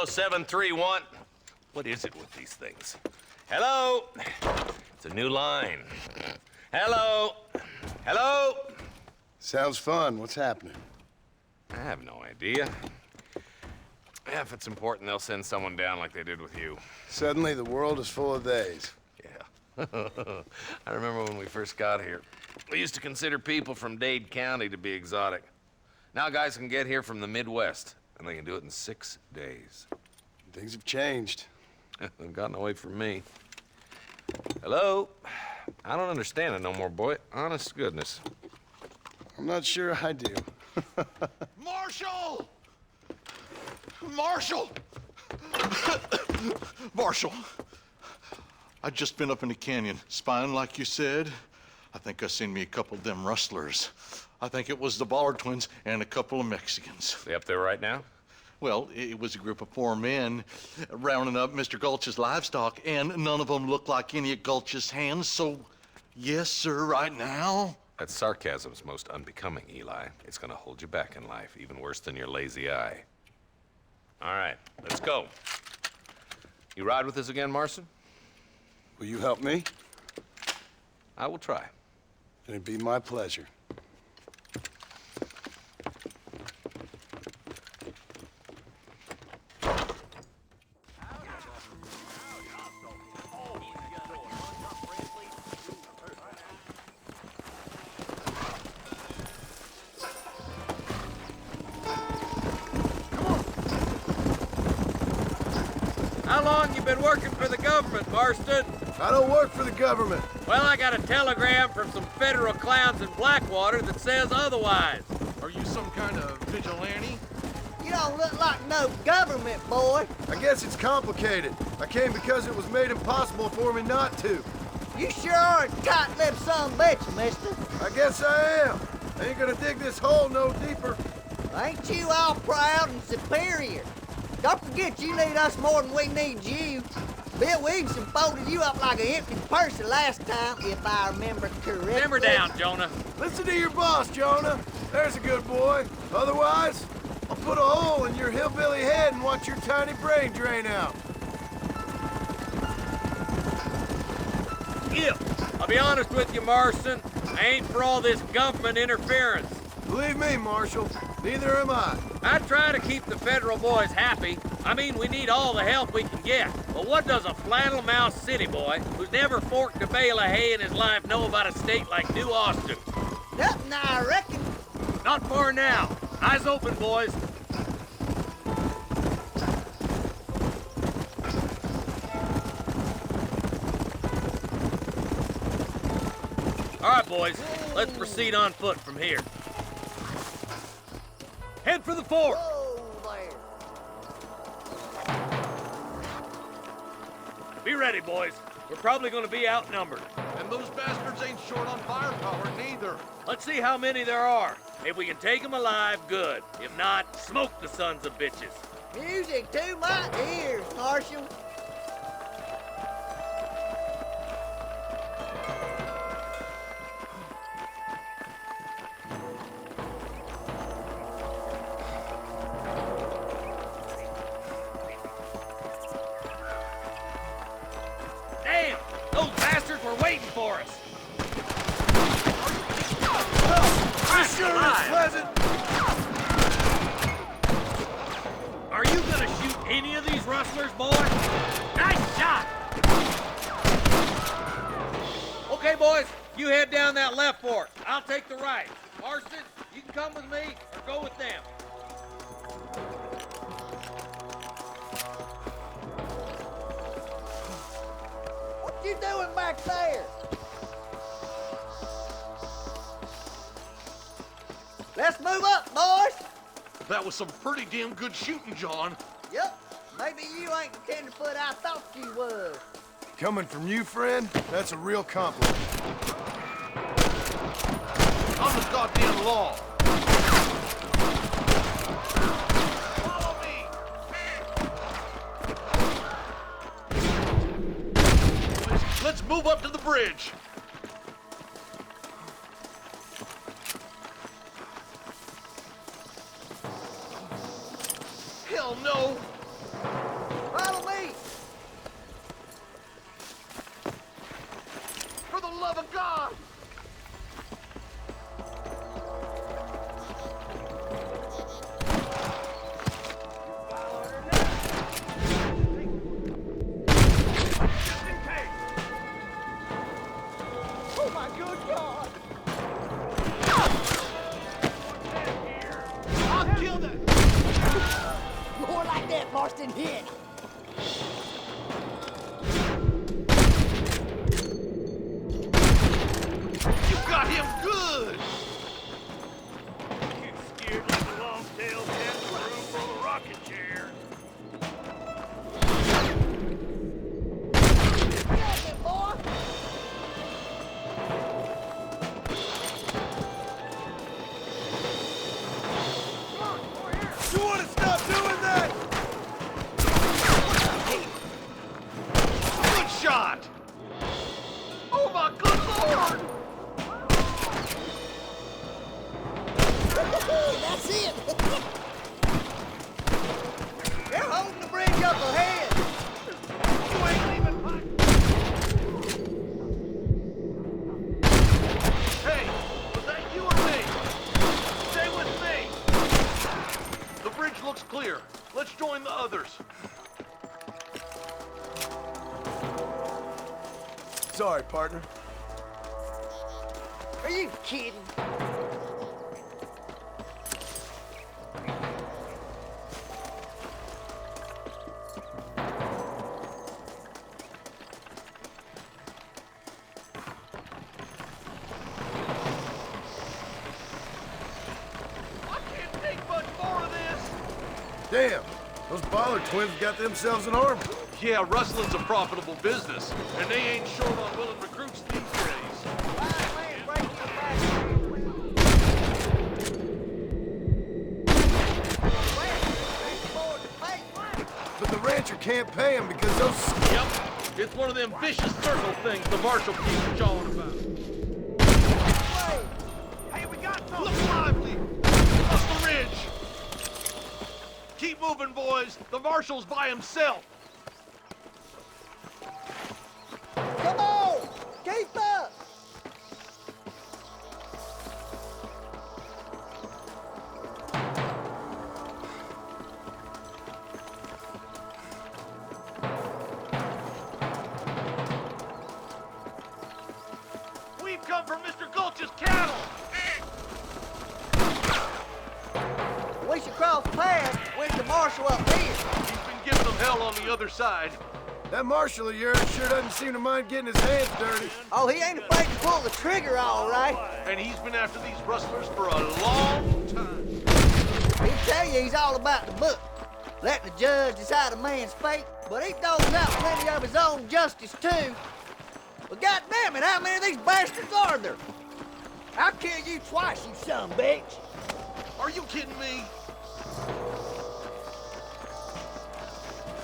Kilo 731. What is it with these things? Hello? It's a new line. Hello? Hello? Sounds fun. What's happening? I have no idea. Yeah, if it's important, they'll send someone down like they did with you. Suddenly, the world is full of theys. Yeah. I remember when we first got here. We used to consider people from Dade County to be exotic. Now guys can get here from the Midwest, and they can do it in 6 days. Things have changed. They've gotten away from me. Hello? I don't understand it no more, boy. Honest to goodness. I'm not sure I do. Marshal! Marshal! Marshal! I'd just been up in the canyon, spying like you said. I think I seen me a couple of them rustlers. I think it was the Ballard twins and a couple of Mexicans. They up there right now? Well, it was a group of 4 men rounding up Mr. Gulch's livestock, and none of them looked like any of Gulch's hands, so yes, sir, right now. That sarcasm's most unbecoming, Eli. It's gonna hold you back in life, even worse than your lazy eye. All right, let's go. You ride with us again, Marston? Will you help me? I will try. It'd be my pleasure. How long you been working for the government, Marston? I don't work for the government. Well, I got a telegram from some federal clowns in Blackwater that says otherwise. Are you some kind of vigilante? You don't look like no government boy. I guess it's complicated. I came because it was made impossible for me not to. You sure are a tight-lipped son of a bitch, mister. I guess I am. I ain't gonna dig this hole no deeper. Ain't you all proud and superior? Don't forget you need us more than we need you. Bill Williamson folded you up like an empty purse last time, if I remember correctly. Simmer down, Jonah. Listen to your boss, Jonah. There's a good boy. Otherwise, I'll put a hole in your hillbilly head and watch your tiny brain drain out. Yeah. I'll be honest with you, Marston. I ain't for all this government interference. Believe me, Marshal, neither am I. I try to keep the federal boys happy. I mean, we need all the help we can get. But what does a flannel-mouthed city boy who's never forked a bale of hay in his life know about a state like New Austin? Nothing, I reckon. Not far now. Eyes open, boys. All right, boys. Let's proceed on foot from here. Head for the fort. Whoa there. Be ready, boys. We're probably going to be outnumbered. And those bastards ain't short on firepower, neither. Let's see how many there are. If we can take them alive, good. If not, smoke the sons of bitches. Music to my ears, Marshal. Damn! Those bastards were waiting for us. This sure is pleasant. Are you gonna shoot any of these rustlers, boy? Nice shot! Okay, boys, you head down that left fork. I'll take the right. Marston, you can come with me or go with them. What you doing back there? Let's move up, boys. That was some pretty damn good shooting, John. Yep. Maybe you ain't the tenderfoot I thought you was. Coming from you, friend, that's a real compliment. I'm the goddamn law. Follow me. Let's move up to the bridge. Hell no. love of God! Oh my good God! I'll kill that! More like that, Marston hit. You got him good! You scared like a long-tailed kangaroo from a rocking chair. Get it, boy. You want to stop doing that? Good shot! Oh my good lord! That's it. They're holding the bridge up ahead. You ain't leaving my... Hey, was that you or me? Stay with me! The bridge looks clear. Let's join the others. Sorry, partner. Are you kidding? I can't take much more of this! Damn, those Bollard twins got themselves an army. Yeah, rustling's a profitable business, and they ain't short on willing recruits these days. But the rancher can't pay him because those... Yep, it's one of them vicious circle things the marshal keeps jawing about. Hey, we got some... Look lively! Up the ridge! Keep moving, boys. The marshal's by himself. Come on! Keep up! We've come from Mr. Gulch's cattle. We should cross paths with the marshal up here. He's been giving them hell on the other side. That marshal of yours sure doesn't seem to mind getting his hands dirty. Oh, he ain't afraid to pull the trigger, all right. And he's been after these rustlers for a long time. He'll tell you he's all about the book, letting the judge decide a man's fate, but he doles out plenty of his own justice, too. But goddamn it, how many of these bastards are there? I'll kill you twice, you son of a bitch. Are you kidding me?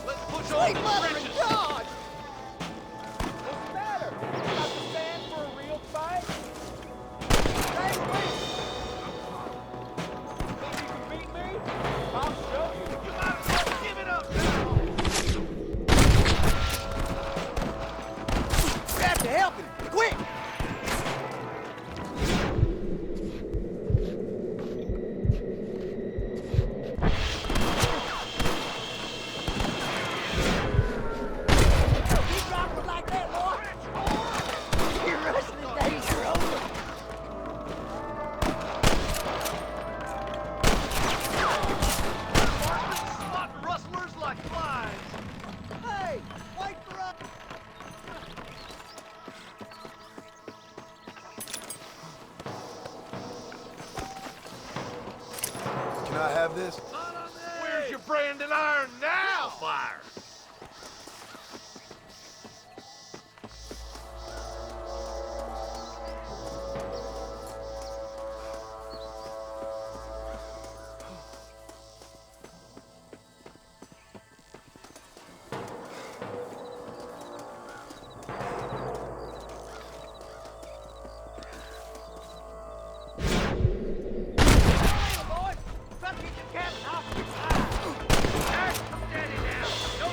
Let's push on Sweet to the mother bridges. of God! What's the matter? Got the stand for a real fight? Hey, wait. Think you can beat me? I'll show you. You might as well give it up now. We have to help him, quick! Keep dropping like that, boy! Your wrestling days are over. Spotting rustlers like flies. Hey, wait for us! Can I have this? Where's your branding iron now, fire? Boys, try to get your cabin off your side. Steady now.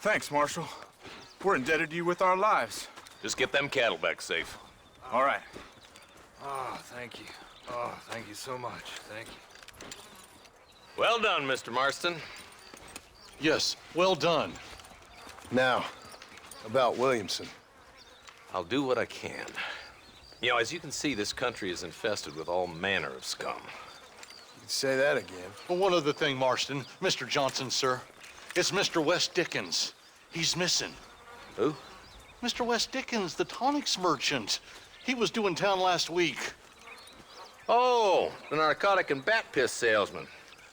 Thanks, Marshal. We're indebted to you with our lives. Just get them cattle back safe. All right. Oh, thank you. Oh, thank you so much. Thank you. Well done, Mr. Marston. Yes, well done. Now, about Williamson. I'll do what I can. You know, as you can see, this country is infested with all manner of scum. You can say that again. Well, one other thing, Marston. Mr. Johnson, sir. It's Mr. Wes Dickens. He's missing. Who? Mr. Wes Dickens, the tonics merchant. He was due in town last week. Oh, the narcotic and bat piss salesman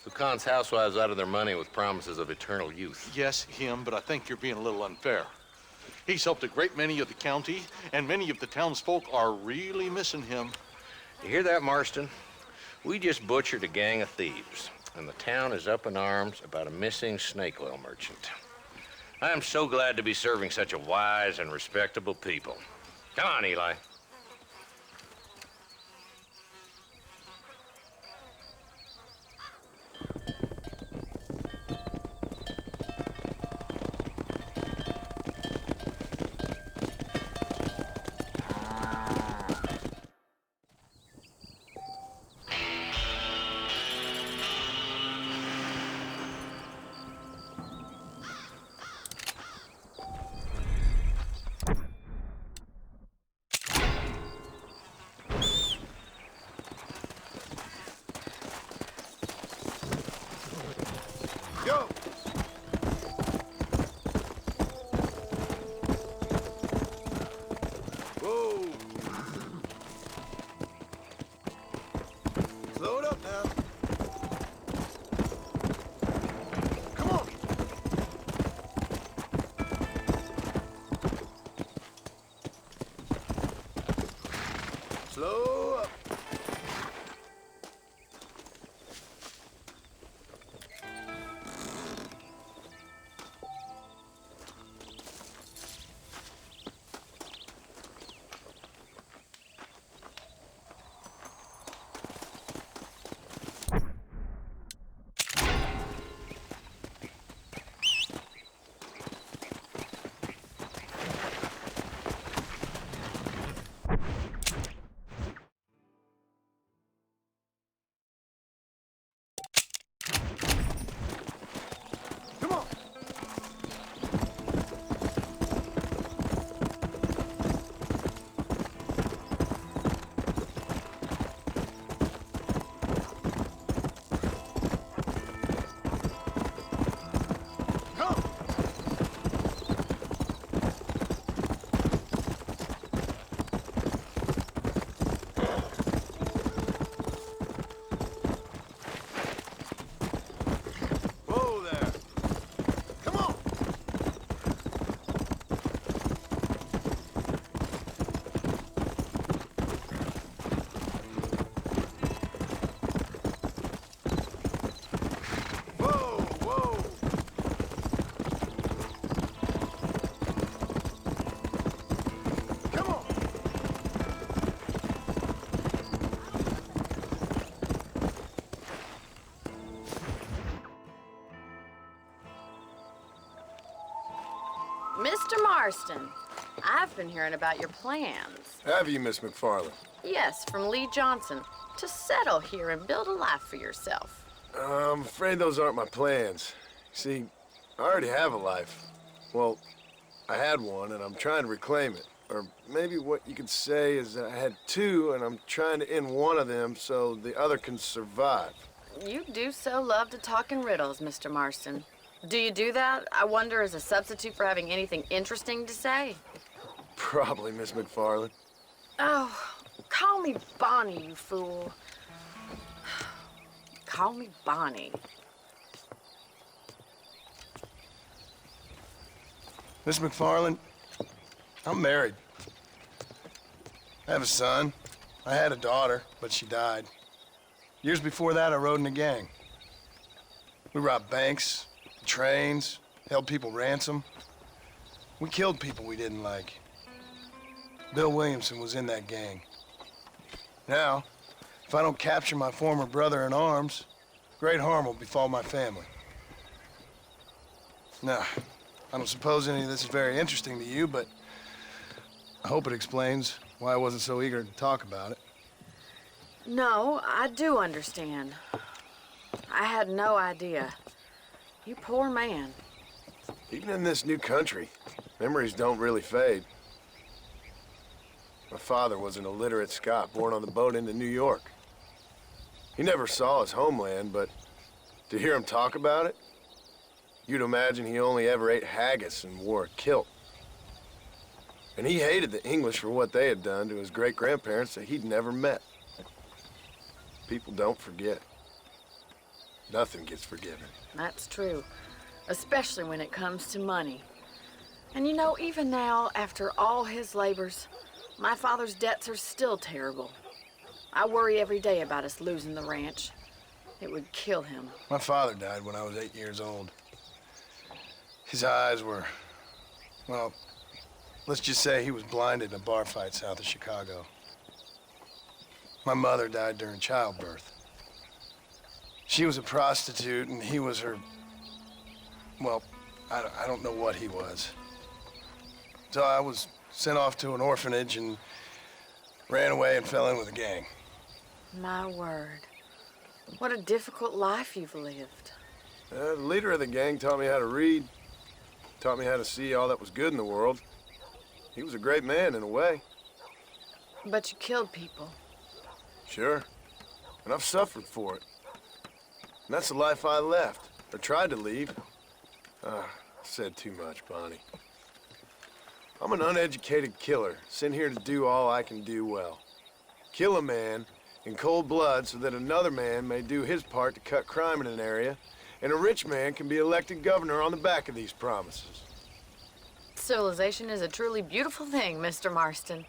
who cons housewives out of their money with promises of eternal youth. Yes, him, but I think you're being a little unfair. He's helped a great many of the county, and many of the townsfolk are really missing him. You hear that, Marston? We just butchered a gang of thieves, and the town is up in arms about a missing snake oil merchant. I am so glad to be serving such a wise and respectable people. Come on, Eli. Go! Whoa! Slow it up now. Come on! Slow up. Come on! Come! Whoa there! Come on! Whoa, whoa! Come on! Mr. Marston, I've been hearing about your plans. Have you, Miss McFarland? Yes, from Lee Johnson, to settle here and build a life for yourself. I'm afraid those aren't my plans. See, I already have a life. Well, I had one, and I'm trying to reclaim it. Or maybe what you could say is that I had two, and I'm trying to end one of them so the other can survive. You do so love to talk in riddles, Mr. Marston. Do you do that, I wonder, as a substitute for having anything interesting to say? Probably, Miss McFarland. Oh, call me Bonnie, you fool. Call me Bonnie. Miss McFarland, I'm married. I have a son. I had a daughter, but she died. Years before that, I rode in a gang. We robbed banks, trains, held people ransom. We killed people we didn't like. Bill Williamson was in that gang. Now, if I don't capture my former brother in arms, great harm will befall my family. Now, I don't suppose any of this is very interesting to you, but I hope it explains why I wasn't so eager to talk about it. No, I do understand. I had no idea. You poor man. Even in this new country, memories don't really fade. My father was an illiterate Scot born on the boat into New York. He never saw his homeland, but to hear him talk about it, you'd imagine he only ever ate haggis and wore a kilt. And he hated the English for what they had done to his great-grandparents that he'd never met. People don't forget. Nothing gets forgiven. That's true, especially when it comes to money. And you know, even now, after all his labors, my father's debts are still terrible. I worry every day about us losing the ranch. It would kill him. My father died when I was 8 years old. His eyes were, well, let's just say he was blinded in a bar fight south of Chicago. My mother died during childbirth. She was a prostitute and he was her, well, I don't know what he was. So I was sent off to an orphanage and ran away and fell in with a gang. My word. What a difficult life you've lived. The leader of the gang taught me how to read, taught me how to see all that was good in the world. He was a great man in a way. But you killed people. Sure. And I've suffered for it. And that's the life I left, or tried to leave. I said too much, Bonnie. I'm an uneducated killer, sent here to do all I can do well. Kill a man in cold blood so that another man may do his part to cut crime in an area, and a rich man can be elected governor on the back of these promises. Civilization is a truly beautiful thing, Mr. Marston.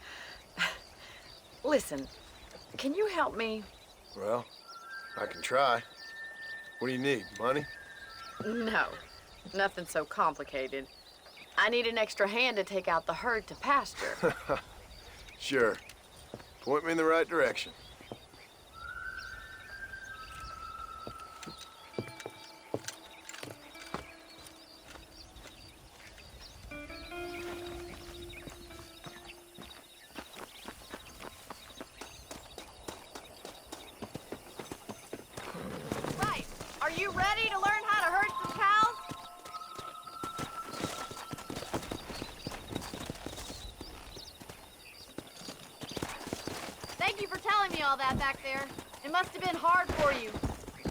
Listen, can you help me? Well, I can try. What do you need, money? No, nothing so complicated. I need an extra hand to take out the herd to pasture. Sure. Point me in the right direction. Right. Are you ready to learn how to herd some cows? Thank you for telling me all that back there. It must have been hard for you.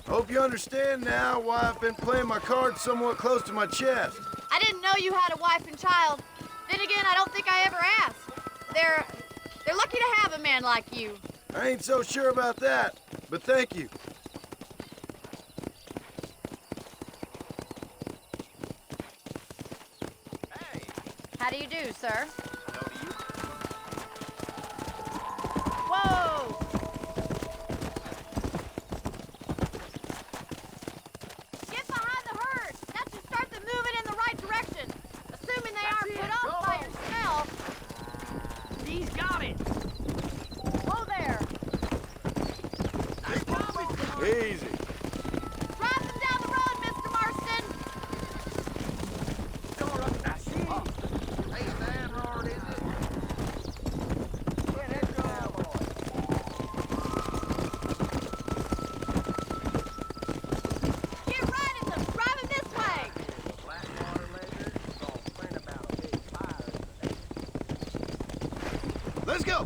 Hope you understand now why I've been playing my cards somewhat close to my chest. I didn't know you had a wife and child. Then again, I don't think I ever asked. They're lucky to have a man like you. I ain't so sure about that, but thank you. How do you do, sir? Whoa! Get behind the herd. That should start them moving in the right direction. Assuming they aren't put off by your smell. He's got it. Whoa there. Easy. Drive them down the road, Mr. Marston. Get right at them. Drive them this way. Let's go.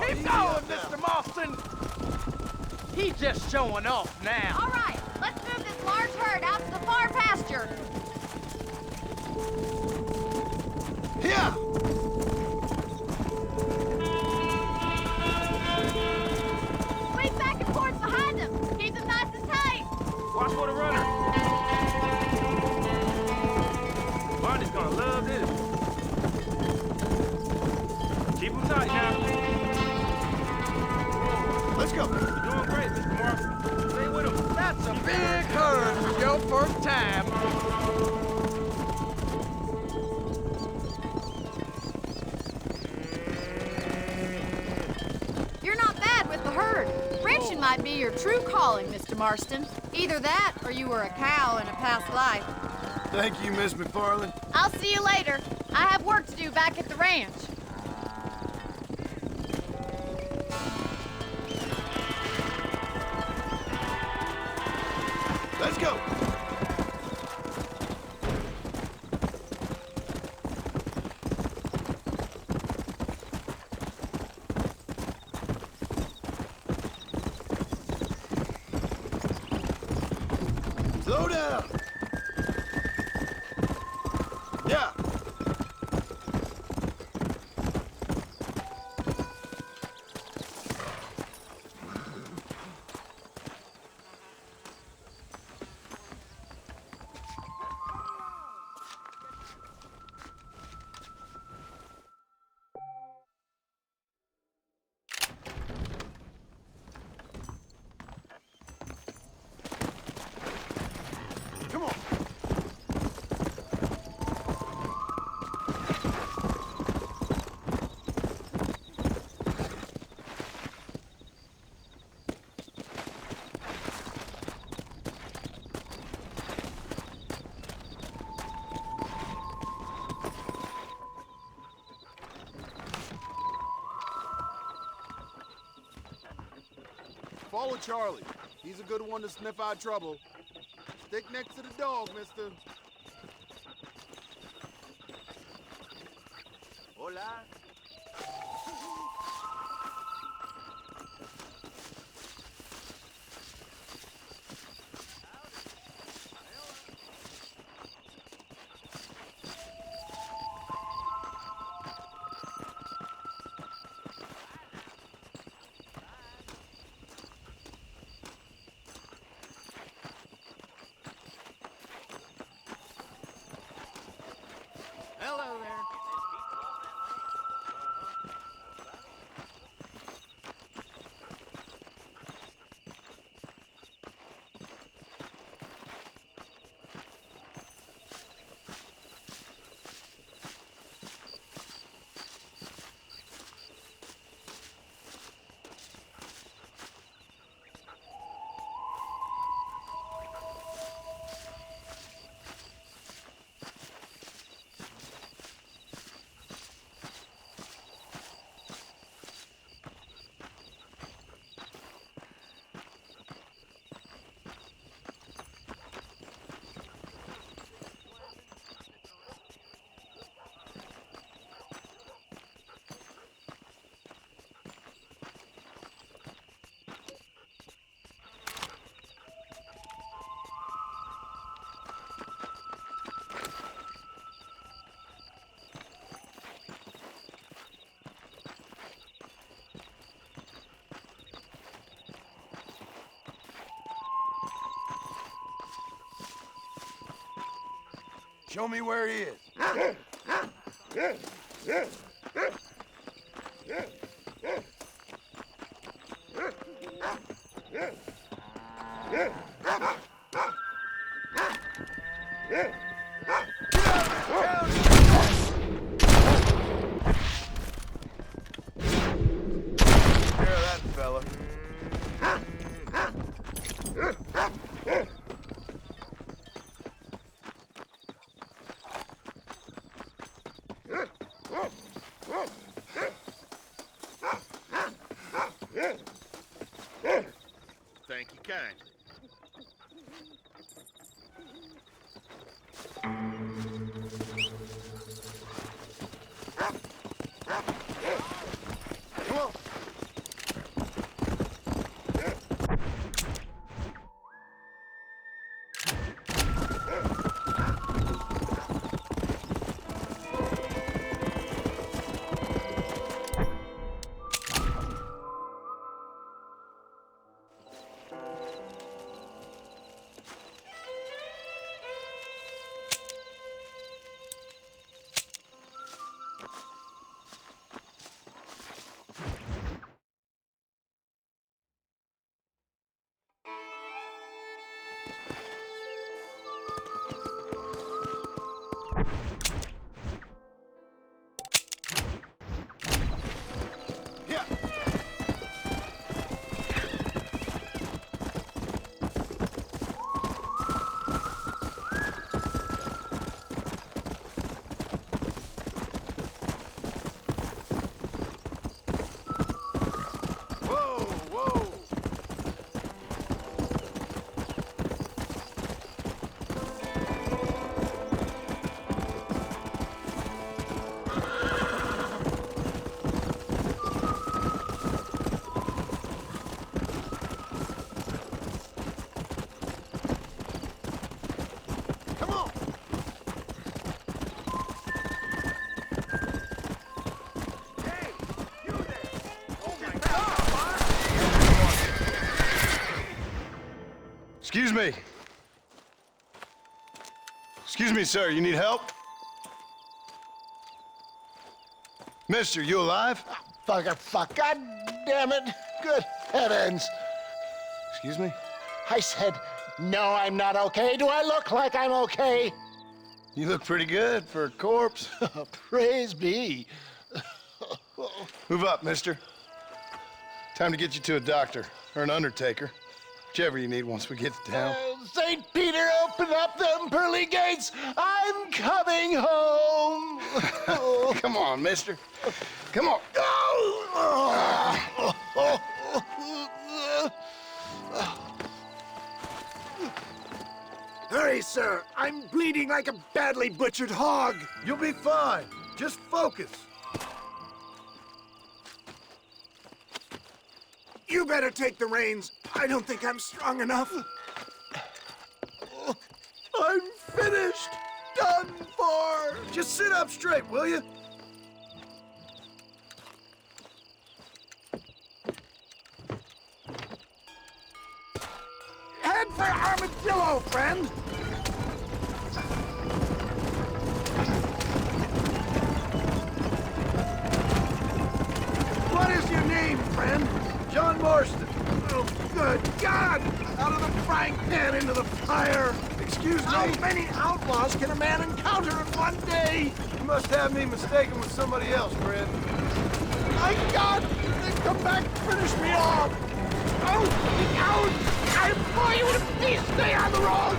Keep going, Mr. Marston. He's just showing off now. All right, let's move this large herd out to the far pasture. Here. Sweep back and forth behind them. Keep them nice and tight. Watch for the runner. Barney's gonna love might be your true calling, Mr. Marston. Either that, or you were a cow in a past life. Thank you, Miss McFarland. I'll see you later. I have work to do back at the ranch. Let's go. Slow down. Yeah. Come on. Follow Charlie. He's a good one to sniff out trouble. Stick next to the dog, mister. Hola. Hello there. Show me where he is. Thank you kind. Come on. me. Excuse me, sir. You need help? Mister, you alive? Fuck. God damn it. Good heavens. Excuse me? I said, no, I'm not okay. Do I look like I'm okay? You look pretty good for a corpse. Praise be. Move up, mister. Time to get you to a doctor or an undertaker. Whichever you need once we get to town. St. Peter, open up them pearly gates. I'm coming home. Come on, mister. Come on. Hurry, sir. I'm bleeding like a badly butchered hog. You'll be fine. Just focus. You better take the reins. I don't think I'm strong enough. I'm finished. Done for. Just sit up straight, will you? Head for Armadillo, friend. What is your name, friend? John Marston. Oh, good God! Out of the frying pan into the fire! Excuse me? How many outlaws can a man encounter in one day? You must have me mistaken with somebody else, friend. My God! They've come back to finish me off! Oh, the cowards! I implore you to please stay on the road!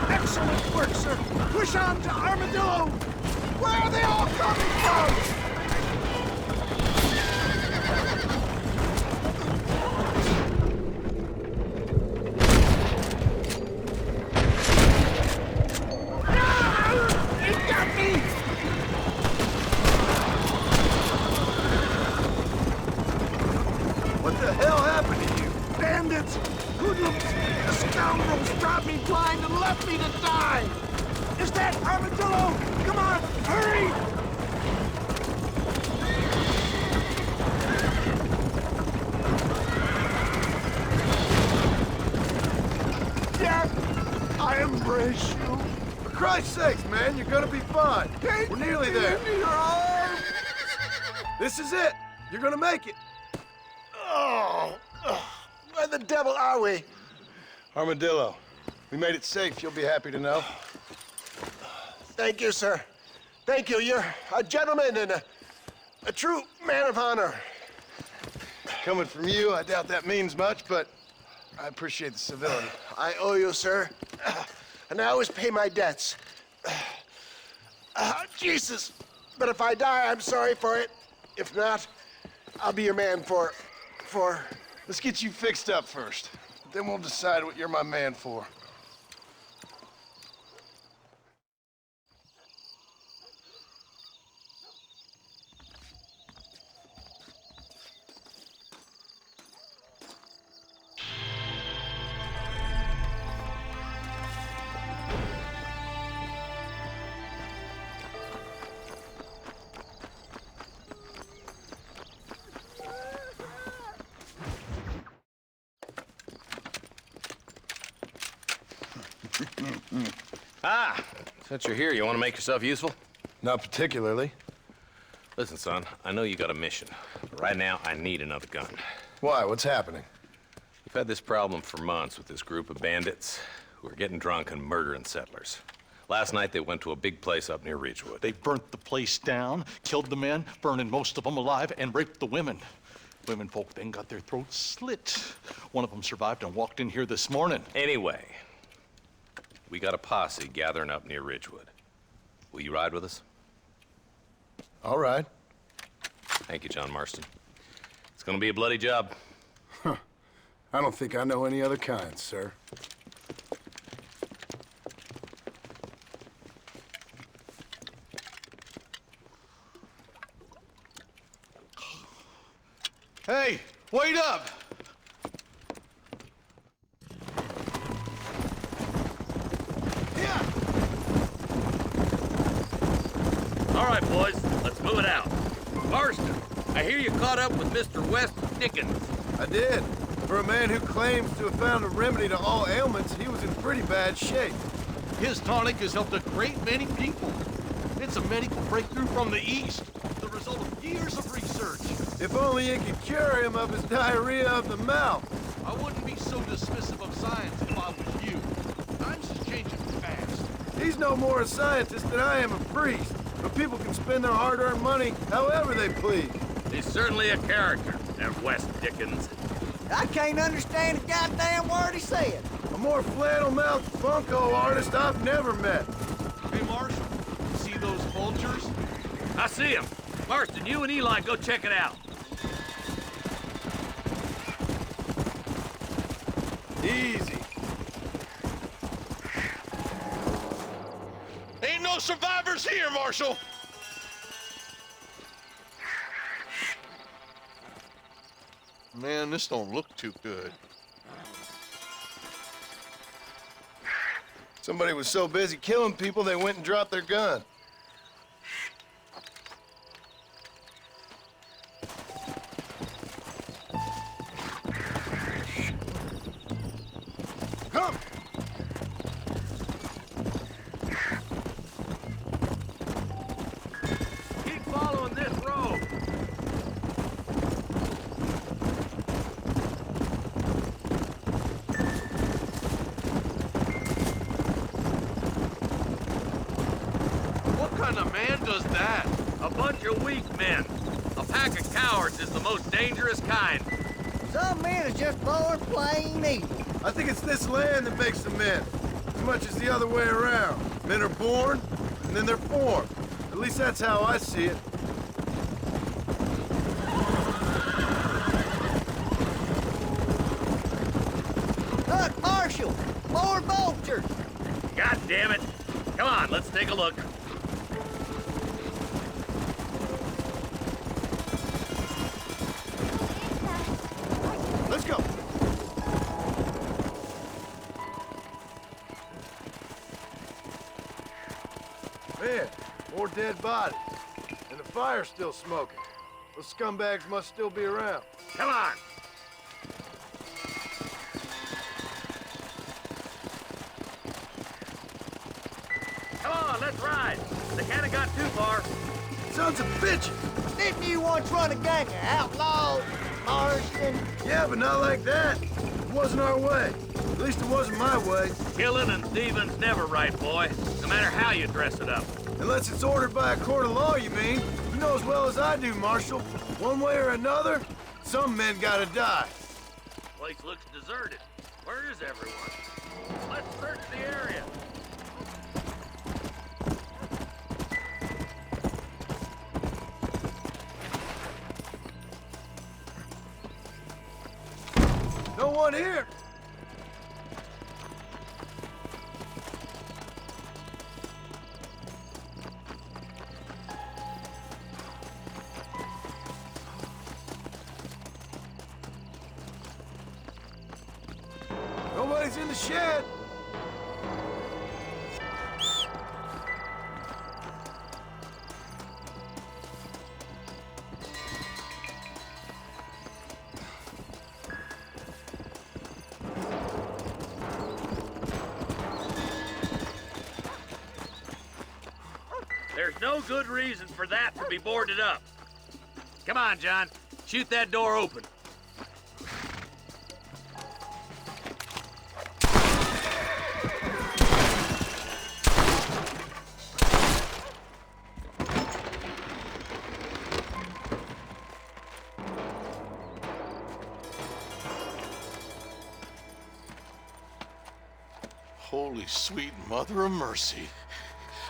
Excellent work, sir. Push on to Armadillo. Where are they all coming from? It got me! What the hell happened to you? Bandits! Hoodlums! The scoundrels brought me blind and left me to die! Is that Armadillo? Come on, hurry! Death, I embrace you. For Christ's sakes, man, you're gonna be fine. We're nearly there. Into your arms. This is it. You're gonna make it. Oh, where the devil are we? Armadillo, we made it safe. You'll be happy to know. Thank you, sir. Thank you. You're a gentleman and a true man of honor. Coming from you, I doubt that means much, but I appreciate the civility. I owe you, sir. And I always pay my debts. Jesus. But if I die, I'm sorry for it. If not, I'll be your man for... Let's get you fixed up first. Then we'll decide what you're my man for. Ah, since you're here, you want to make yourself useful? Not particularly. Listen, son, I know you got a mission, but right now I need another gun. Why? What's happening? We've had this problem for months with this group of bandits who are getting drunk and murdering settlers. Last night they went to a big place up near Ridgewood. They burnt the place down, killed the men, burning most of them alive, and raped the women. Women folk then got their throats slit. One of them survived and walked in here this morning. Anyway, we got a posse gathering up near Ridgewood. Will you ride with us? All right. Thank you, John Marston. It's gonna be a bloody job. I don't think I know any other kind, sir. Hey, wait up! All right, boys, let's move it out. Marston, I hear you caught up with Mr. West Dickens. I did. For a man who claims to have found a remedy to all ailments, he was in pretty bad shape. His tonic has helped a great many people. It's a medical breakthrough from the East, the result of years of research. If only it could cure him of his diarrhea of the mouth. I wouldn't be so dismissive of science if I was you. Times is changing fast. He's no more a scientist than I am a priest. But people can spend their hard-earned money however they please. He's certainly a character, that West Dickens. I can't understand a goddamn word he said. A more flannel-mouthed bunko artist I've never met. Hey, Marshal, see those vultures? I see him. Marston, you and Eli go check it out. Easy. Ain't no survivors here, Marshal! Man, this don't look too good. Somebody was so busy killing people, they went and dropped their gun. Come! Keep following this road. What kind of man does that? A bunch of weak men. A pack of cowards is the most dangerous kind. Some men are just born plain evil. I think it's this land that makes them men, as much as the other way around. Men are born, and then they're formed. At least that's how I see it. Look, Marshal, more vultures. God damn it. Come on, let's take a look. Let's go. Man, more dead bodies. And the fire's still smoking. Those scumbags must still be around. Come on. Come on, let's ride. They can't have got too far. Sons of bitches! Didn't you once run a gang of outlaws, Marston? Yeah, but not like that. It wasn't our way. At least it wasn't my way. Killing and thieving's never right, boy. No matter how you dress it up. Unless it's ordered by a court of law, you mean? You know as well as I do, Marshal. One way or another, some men gotta die. Place looks deserted. Where is everyone? Let's search the area. No one here. Nobody's in the shed. There's no good reason for that to be boarded up. Come on, John. Shoot that door open. Holy sweet mother of mercy.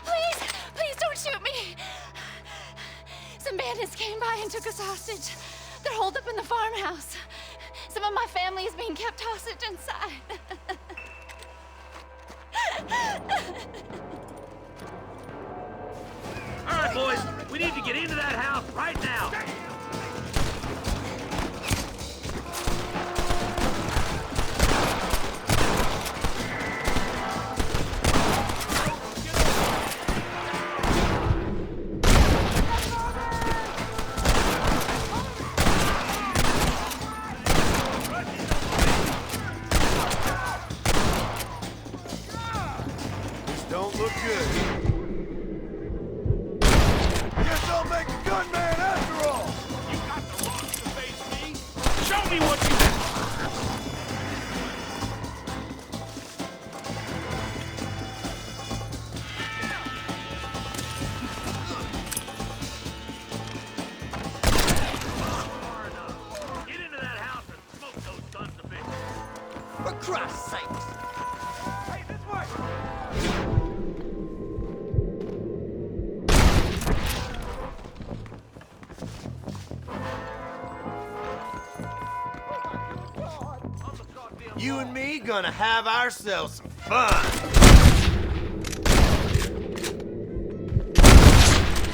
Please, please don't shoot me. Some bandits came by and took us hostage. They're holed up in the farmhouse. Some of my family is being kept hostage inside. All right, boys, we need to get into that house right now. Don't look good. Guess I'll make a gunman after all. You got the balls to face me? Show me what you got! Get into that house and smoke those sons of bitches. For Christ's sakes. Hey, this way! You and me gonna have ourselves some fun.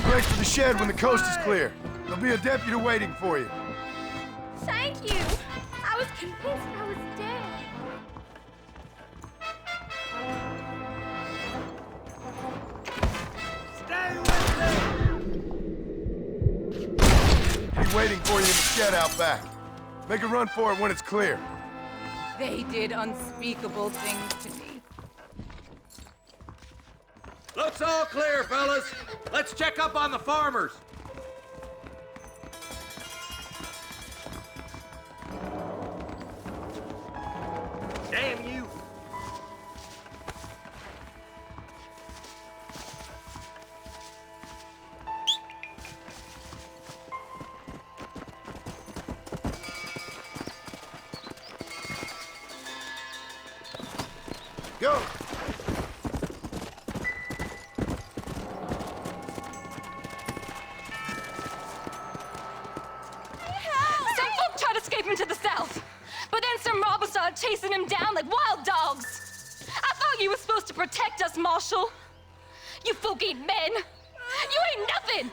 Break for the shed when the coast is clear. There'll be a deputy waiting for you. Thank you. I was convinced I was dead. Stay with me! He'll be waiting for you in the shed out back. Make a run for it when it's clear. They did unspeakable things to me. Looks all clear, fellas. Let's check up on the farmers. Damn you. Go! Some folk tried to escape into the south, but then some robbers started chasing him down like wild dogs. I thought you were supposed to protect us, Marshal. You folk ain't men. You ain't nothing.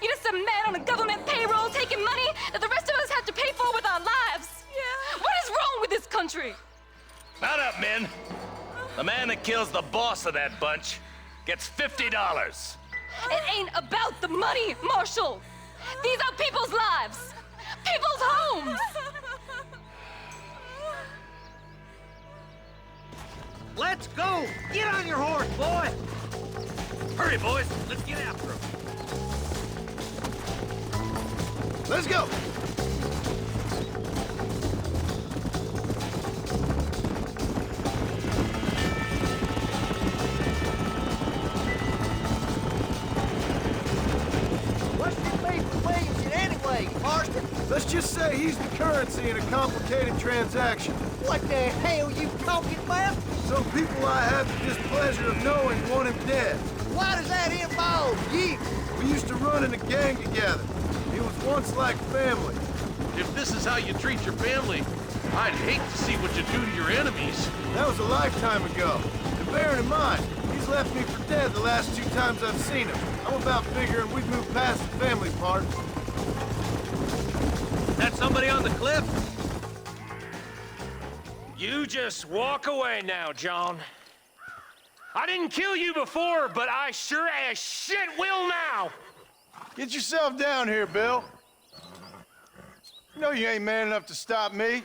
You're just some man on a government payroll taking money that the rest of us have to pay for with our lives. Yeah. What is wrong with this country? Mount up, men. The man that kills the boss of that bunch gets $50. It ain't about the money, Marshal. These are people's lives, people's homes. Let's go! Get on your horse, boy! Hurry, boys. Let's get after him. Let's go! What's this beef with Williamson anyway, Marston? Let's just say he's the currency in a complicated transaction. What the hell you talking about? Some people I have the displeasure of knowing want him dead. Why does that involve you? We used to run in a gang together. It was once like family. If this is how you treat your family, I'd hate to see what you do to your enemies. That was a lifetime ago. And bearing in mind, he's left me for dead the last 2 times I've seen him. I'm about figuring we've moved past the family part. That somebody on the cliff? You just walk away now, John. I didn't kill you before, but I sure as shit will now. Get yourself down here, Bill. You know you ain't man enough to stop me.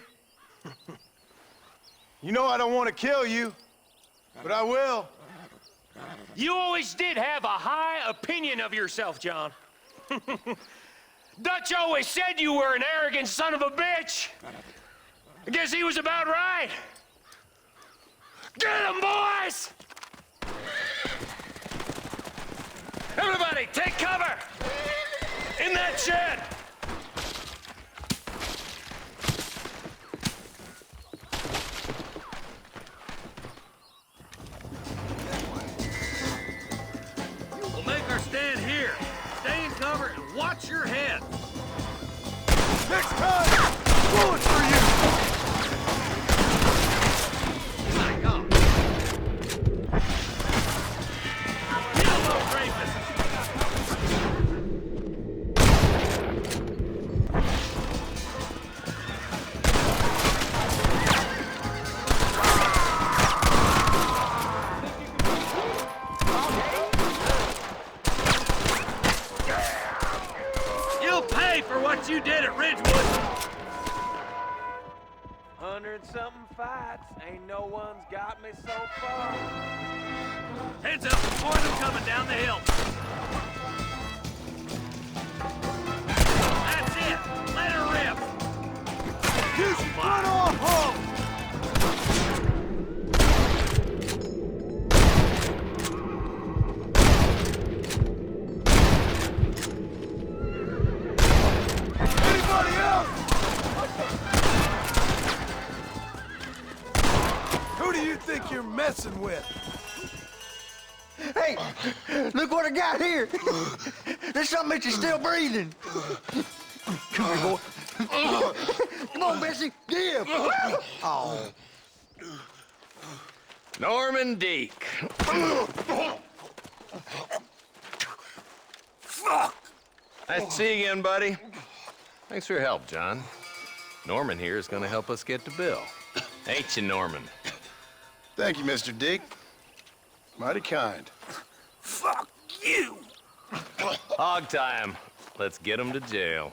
You know I don't want to kill you, but I will. You always did have a high opinion of yourself, John. Dutch always said you were an arrogant son of a bitch. I guess he was about right. Get him, boys! Everybody, take cover! In that shed! Next time, bullet for you! You'll pay for what you did at Ridgewood. 100-something fights. Ain't no one's got me so far. Heads up, more of them coming down the hill. That's it. Let her rip. Use your front off home! Anybody else? Who do you think you're messing with? Hey, look what I got here. There's something that you're still breathing. Come here, boy. Come on, Bessie, give. Oh. Norman Deek. Fuck! Nice to see you again, buddy. Thanks for your help, John. Norman here is gonna help us get to Bill. Ain't you, Norman? Thank you, Mr. Dick. Mighty kind. Fuck you! Hog time. Let's get him to jail.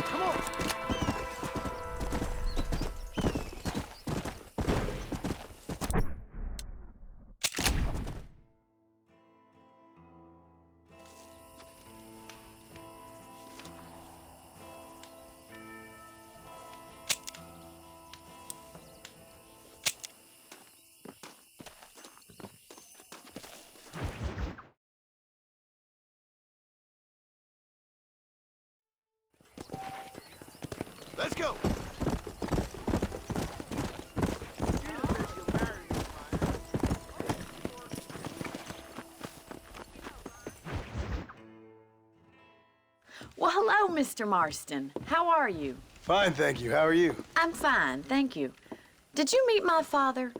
Come on! Let's go! Well, hello, Mr. Marston. How are you? Fine, thank you. How are you? I'm fine, thank you. Did you meet my father?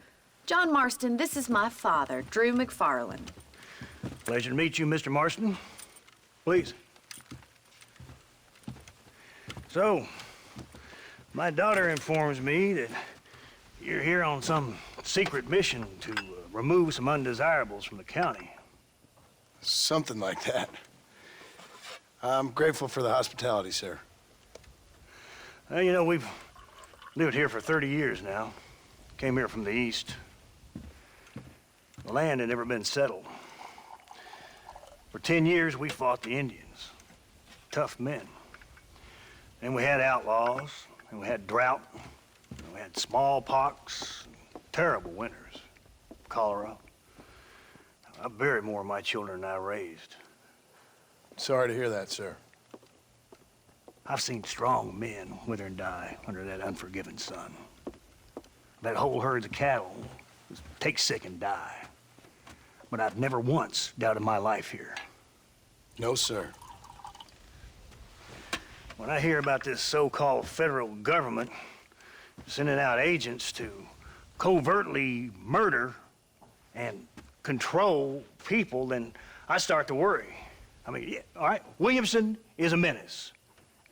John Marston, this is my father, Drew McFarland. Pleasure to meet you, Mr. Marston. Please. So, my daughter informs me that you're here on some secret mission to remove some undesirables from the county. Something like that. I'm grateful for the hospitality, sir. Well, you know, we've lived here for 30 years now. Came here from the east. The land had never been settled. For 10 years, we fought the Indians. Tough men. Then we had outlaws, and we had drought, and we had smallpox, terrible winters, cholera. I buried more of my children than I raised. Sorry to hear that, sir. I've seen strong men wither and die under that unforgiving sun. That whole herds of cattle take sick and die. But I've never once doubted my life here. No, sir. When I hear about this so-called federal government sending out agents to covertly murder and control people, then I start to worry. I mean, yeah, all right, Williamson is a menace,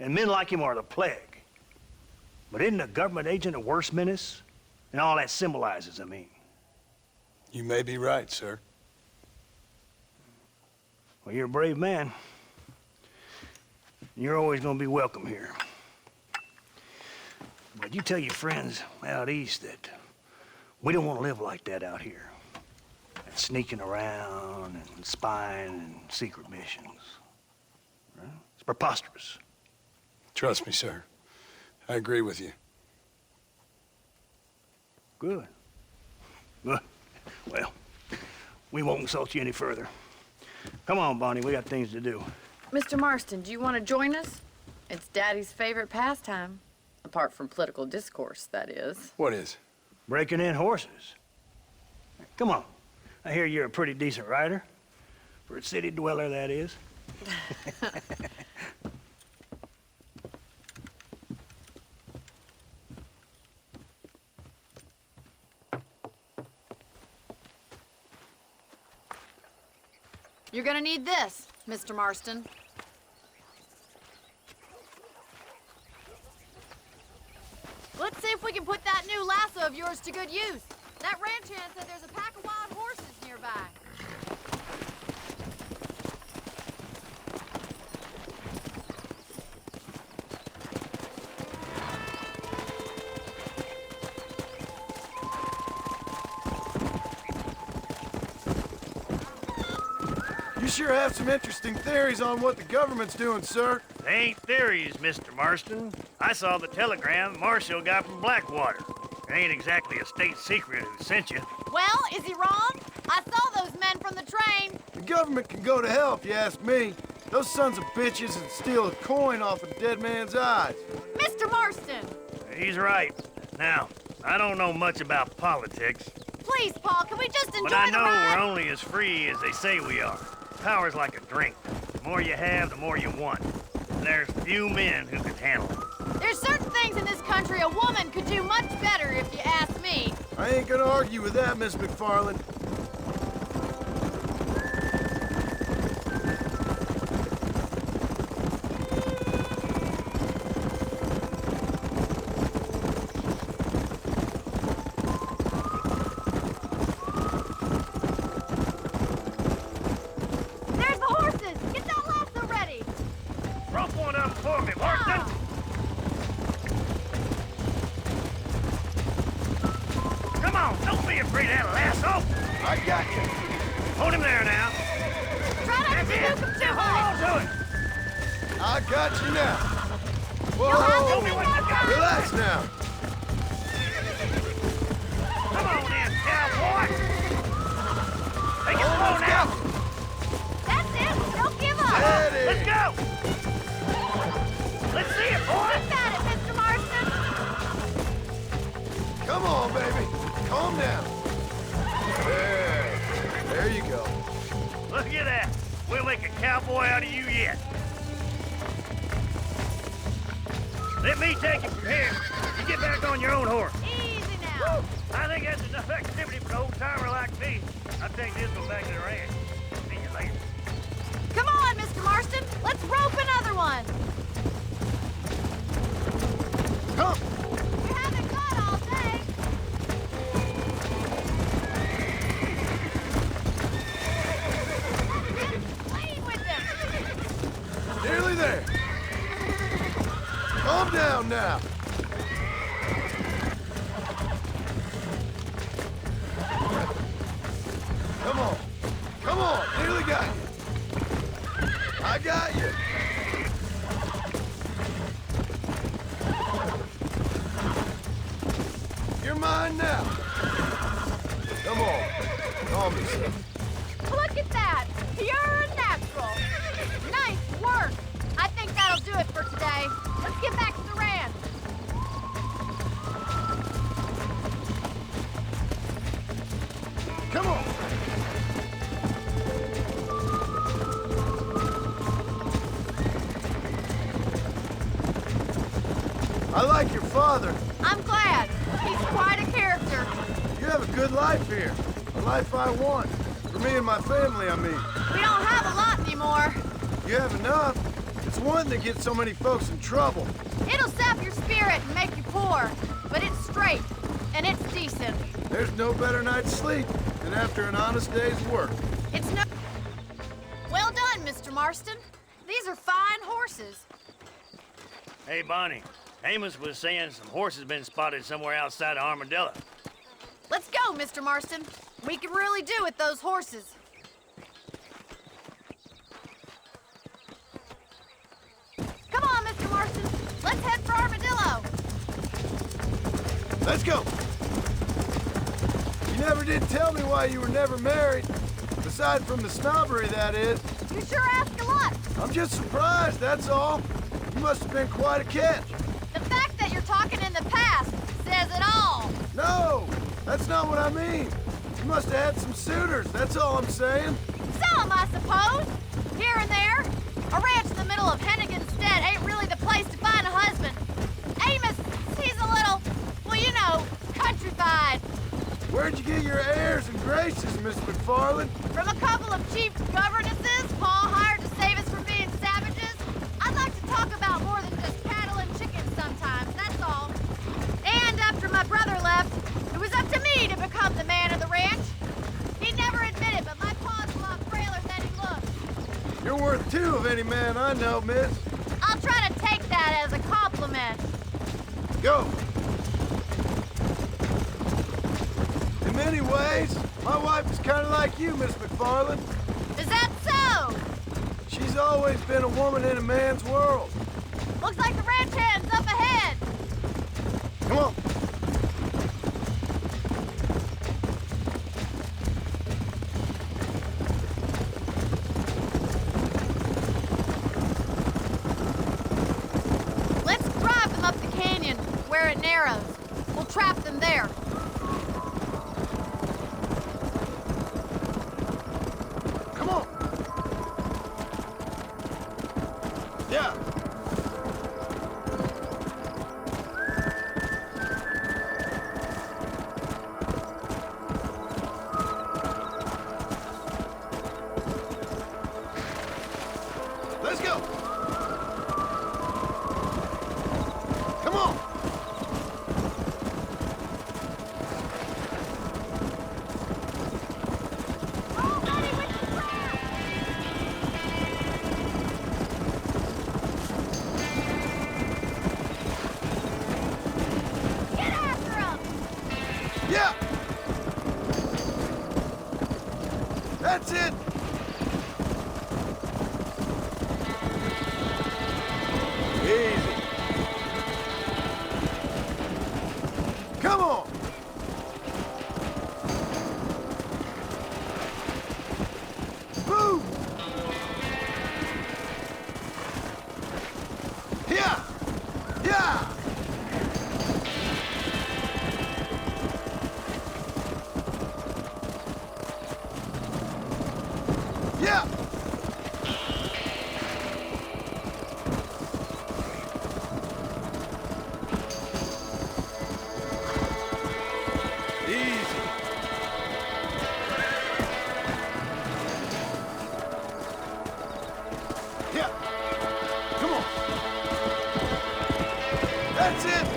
and men like him are the plague. But isn't a government agent a worse menace? And all that symbolizes, I mean. You may be right, sir. Well, you're a brave man. You're always gonna be welcome here. But you tell your friends out east that we don't want to live like that out here. That sneaking around and spying and secret missions. Right? It's preposterous. Trust me, sir. I agree with you. Good. Good. Well, we won't insult you any further. Come on, Bonnie, we got things to do. Mr. Marston, do you want to join us? It's Daddy's favorite pastime. Apart from political discourse, that is. What is? Breaking in horses. Come on. I hear you're a pretty decent rider. For a city dweller, that is. You're gonna need this, Mr. Marston. Let's see if we can put that new lasso of yours to good use. That ranch hand said there's a pack of wild horses nearby. You sure have some interesting theories on what the government's doing, sir. They ain't theories, Mr. Marston. I saw the telegram Marshal got from Blackwater. It ain't exactly a state secret who sent you. Well, is he wrong? I saw those men from the train. The government can go to hell if you ask me. Those sons of bitches would steal a coin off a dead man's eyes. Mr. Marston! He's right. Now, I don't know much about politics. Please, Paul, can we just enjoy But I the know ride? we're only as free as they say we are. Power's like a drink. The more you have, the more you want. And there's few men who can handle it. There's certain things in this country a woman could do much better, if you ask me. I ain't gonna argue with that, Miss McFarland. There's the horses! Get that lasso ready! Rope one up for me, Marston! Come on, don't be afraid of that lasso! I got you. Hold him there now. Try not to spook him too hard! Hold on to it! I got you now. You'll have Whoa! to be more kind. Relax now. Come on in, cowboy! Take it slow Almost now! got you. That's it! Don't give up! Steady. Let's go! Let's see it, boy! You got it, Mr. Marston! Come on, baby. Calm down. There you go. Look at that! We'll make a cowboy out of you yet. Let me take it from here. You get back on your own horse. Easy now! I think that's enough activity for an old-timer like me. I'll take this one back to the ranch. See you later. Come on, Mr. Marston! Let's rope another one! Come. We haven't got all day! Lead with them! Nearly there. Calm down now. Come on. Come on. Nearly got you. I got you. You're mine now. Come on. Calm yourself. Look at that! Pure and natural! Nice work! I think that'll do it for today. Let's get back to the ranch. Come on. I like your father. I'm glad. He's quite a character. You have a good life here. A life I want. For me and my family, I mean. We don't have a lot anymore. You have enough. It's one that gets so many folks in trouble. It'll sap your spirit and make you poor. But it's straight, and it's decent. There's no better night's sleep than after an honest day's work. It's no... Well done, Mr. Marston. These are fine horses. Hey, Bonnie. Amos was saying some horses been spotted somewhere outside of Armadillo. Let's go, Mr. Marston. We can really do with those horses. Come on, Mr. Marston. Let's head for Armadillo. Let's go. You never did tell me why you were never married. Aside from the snobbery, that is. You sure ask a lot. I'm just surprised, that's all. You must have been quite a catch. The fact that you're talking in the past says it all. No! That's not what I mean. You must have had some suitors, that's all I'm saying. Some, I suppose. Here and there. A ranch in the middle of Hennigan's Stead ain't really the place to find a husband. Amos, he's a little, well, you know, countrified. Where'd you get your airs and graces, Miss McFarland? From a couple of chief governesses Pa hired to save us from being savages. I'd like to talk about more than just cattle and chickens sometimes, that's all. And after my brother left, it was up to me to become the man of the ranch. He'd never admit it, but my pa's a lot frailer than he looks. You're worth two of any man I know, miss. I'll try to take that as a compliment. Go! In many ways, my wife is kind of like you, Miss McFarland. Is that so? She's always been a woman in a man's world. Looks like the ranch hand's up ahead. Come on. Let's drive them up the canyon, where it narrows. We'll trap them there. Come on. Yeah. Let's go. Come on. Get after them! Yeah. That's it. Easy. Come on. Move. Yeah. Yeah. Yeah. Easy. Yeah. Come on. That's it.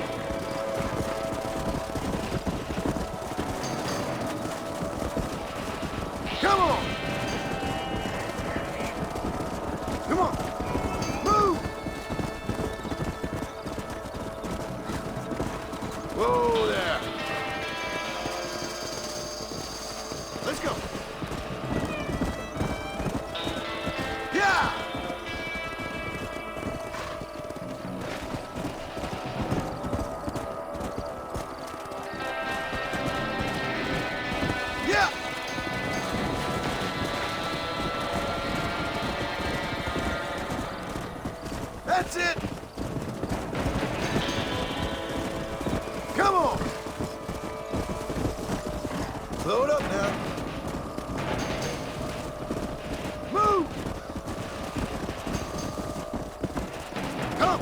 Come on. Come on. Move. Whoa there. Let's go. Yeah. Yeah. That's it. Come on. Load up now. Move. Come.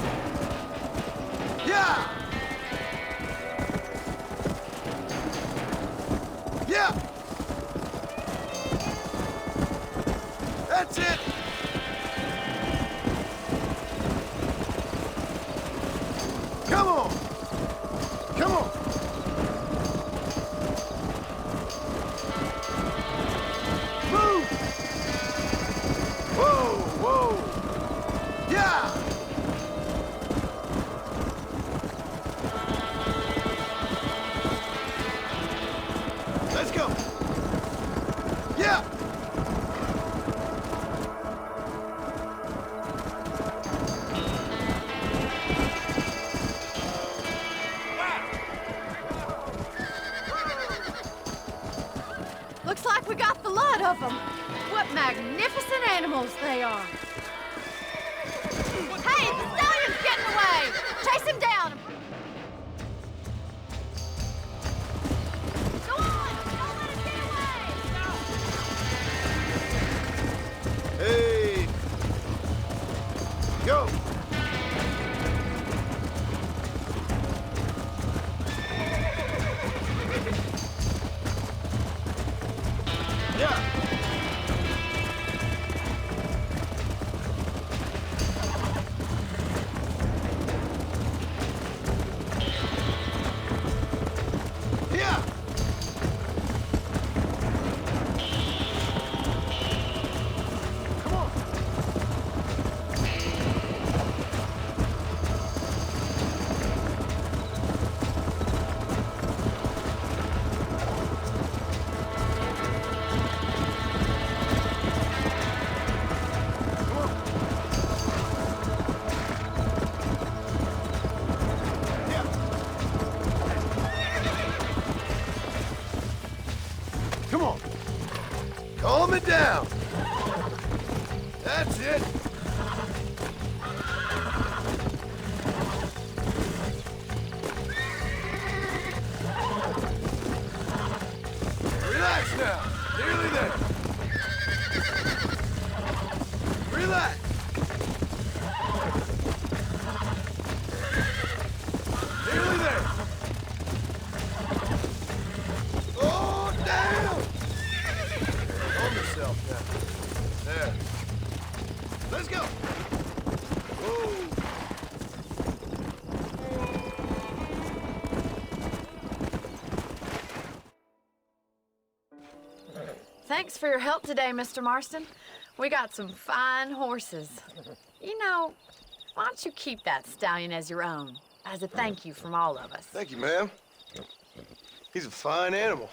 Yeah. Yeah. That's it. Come on. Come on. Move. Whoa, whoa. Yeah. Let's go. Yeah. Looks like we got the lot of them. What magnificent animals they are. Hey, the stallion's getting away! Chase him down! Come on. Calm it down. That's it. Relax now. Nearly there. Relax. Nearly there. Oh, damn! Calm yourself now. There. Let's go. Whoa. Thanks for your help today, Mr. Marston. We got some fine horses. You know, why don't you keep that stallion as your own, as a thank you from all of us? Thank you, ma'am. He's a fine animal.